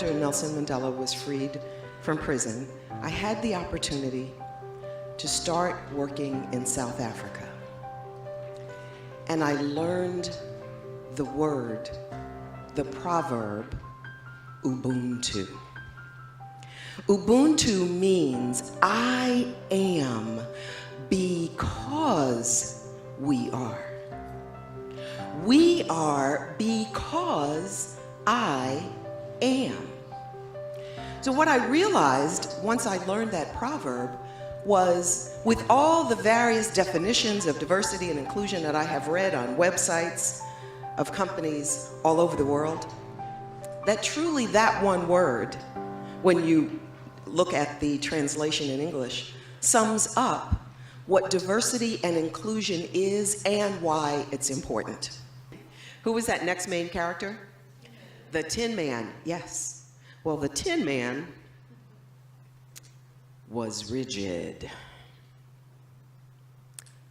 after Nelson Mandela was freed from prison, I had the opportunity to start working in South Africa. And I learned the word, the proverb, Ubuntu. Ubuntu means I am because we are. We are because I am. So what I realized once I learned that proverb was, with all the various definitions of diversity and inclusion that I have read on websites of companies all over the world, that truly that one word, when you look at the translation in English, sums up what diversity and inclusion is and why it's important. Who was that next main character? The Tin Man, yes. Well, the Tin Man was rigid.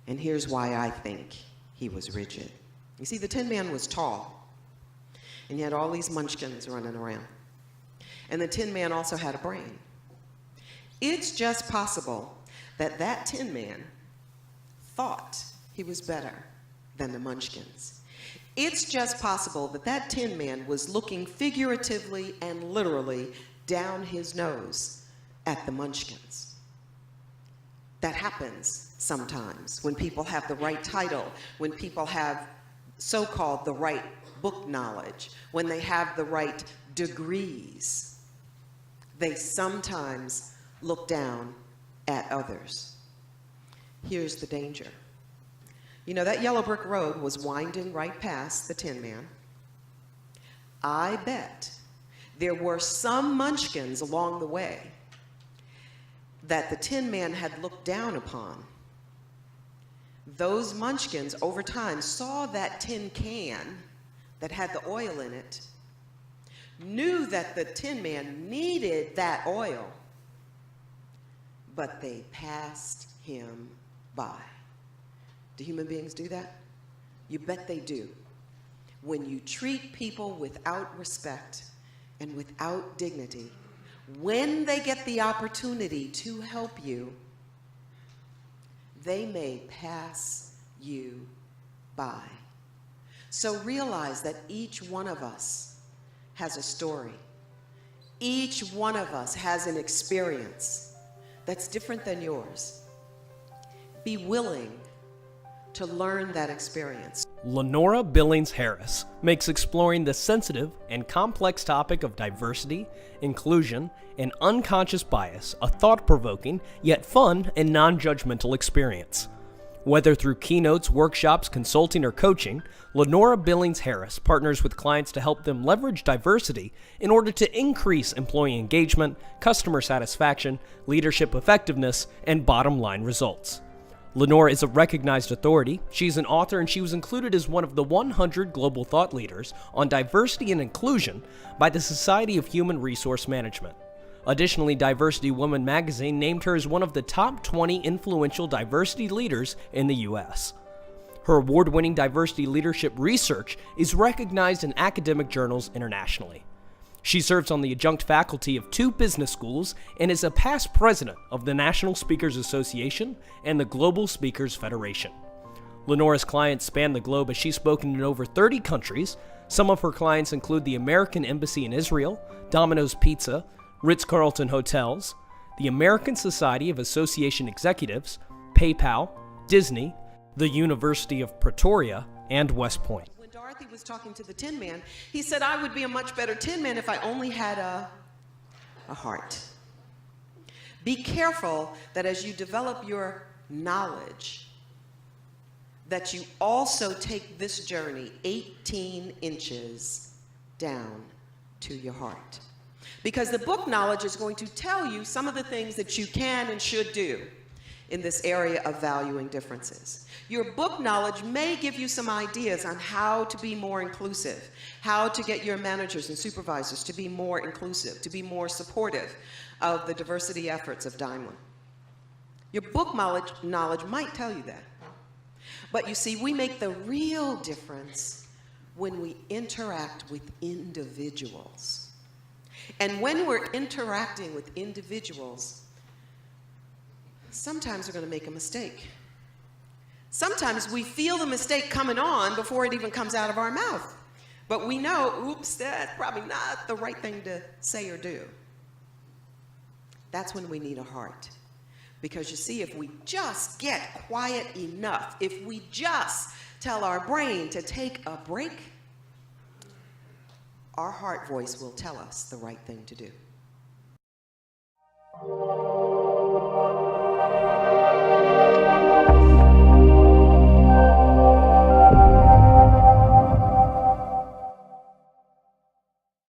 And here's why I think he was rigid. You see, the Tin Man was tall, and he had all these munchkins running around. And the Tin Man also had a brain. It's just possible that that Tin Man thought he was better than the munchkins. It's just possible that that Tin Man was looking figuratively and literally down his nose at the munchkins. That happens sometimes when people have the right title, when people have so-called the right book knowledge, when they have the right degrees. They sometimes look down at others. Here's the danger. You know, that yellow brick road was winding right past the Tin Man. I bet there were some munchkins along the way that the Tin Man had looked down upon. Those munchkins over time saw that tin can that had the oil in it, knew that the Tin Man needed that oil, but they passed him by. Do human beings do that? You bet they do. When you treat people without respect and without dignity, when they get the opportunity to help you, they may pass you by. So realize that each one of us has a story. Each one of us has an experience that's different than yours. Be willing to learn that experience. Lenora Billings-Harris makes exploring the sensitive and complex topic of diversity, inclusion, and unconscious bias a thought-provoking, yet fun and non-judgmental experience. Whether through keynotes, workshops, consulting, or coaching, Lenora Billings-Harris partners with clients to help them leverage diversity in order to increase employee engagement, customer satisfaction, leadership effectiveness, and bottom-line results. Lenora is a recognized authority. She's an author, and she was included as one of the 100 global thought leaders on diversity and inclusion by the Society of Human Resource Management. Additionally, Diversity Woman magazine named her as one of the top 20 influential diversity leaders in the U.S. Her award-winning diversity leadership research is recognized in academic journals internationally. She serves on the adjunct faculty of 2 business schools and is a past president of the National Speakers Association and the Global Speakers Federation. Lenora's clients span the globe as she's spoken in over 30 countries. Some of her clients include the American Embassy in Israel, Domino's Pizza, Ritz-Carlton Hotels, the American Society of Association Executives, PayPal, Disney, the University of Pretoria, and West Point. When Dorothy was talking to the Tin Man, he said, I would be a much better Tin Man if I only had a heart. Be careful that as you develop your knowledge, that you also take this journey 18 inches down to your heart. Because the book knowledge is going to tell you some of the things that you can and should do in this area of valuing differences. Your book knowledge may give you some ideas on how to be more inclusive, how to get your managers and supervisors to be more inclusive, to be more supportive of the diversity efforts of Daimler. Your book knowledge might tell you that. But you see, we make the real difference when we interact with individuals. And when we're interacting with individuals, sometimes we're going to make a mistake. Sometimes we feel the mistake coming on before it even comes out of our mouth. But we know, oops, that's probably not the right thing to say or do. That's when we need a heart. Because you see, if we just get quiet enough, if we just tell our brain to take a break, our heart voice will tell us the right thing to do.